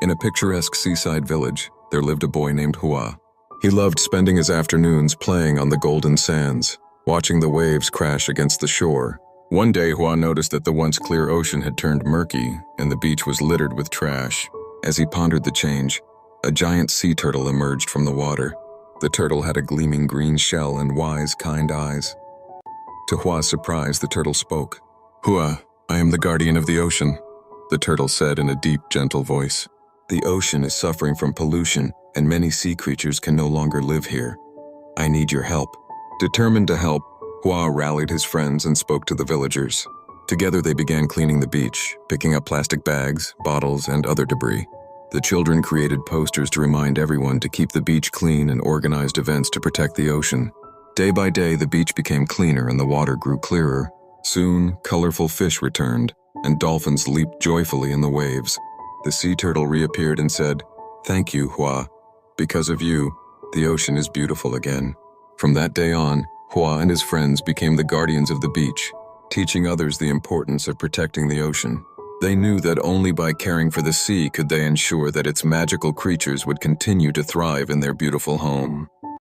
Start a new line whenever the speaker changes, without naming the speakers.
In a picturesque seaside village, there lived a boy named Hua. He loved spending his afternoons playing on the golden sands, watching the waves crash against the shore. One day, Hua noticed that the once clear ocean had turned murky and the beach was littered with trash. As he pondered the change, a giant sea turtle emerged from the water. The turtle had a gleaming green shell and wise, kind eyes. To Hua's surprise, the turtle spoke. "Hua, I am the guardian of the ocean," the turtle said in a deep, gentle voice. "The ocean is suffering from pollution, and many sea creatures can no longer live here. I need your help." Determined to help, Hua rallied his friends and spoke to the villagers. Together they began cleaning the beach, picking up plastic bags, bottles, and other debris. The children created posters to remind everyone to keep the beach clean and organized events to protect the ocean. Day by day, the beach became cleaner and the water grew clearer. Soon, colorful fish returned, and dolphins leaped joyfully in the waves. The sea turtle reappeared and said, "Thank you, Hua. Because of you, the ocean is beautiful again." From that day on, Hua and his friends became the guardians of the beach, teaching others the importance of protecting the ocean. They knew that only by caring for the sea could they ensure that its magical creatures would continue to thrive in their beautiful home.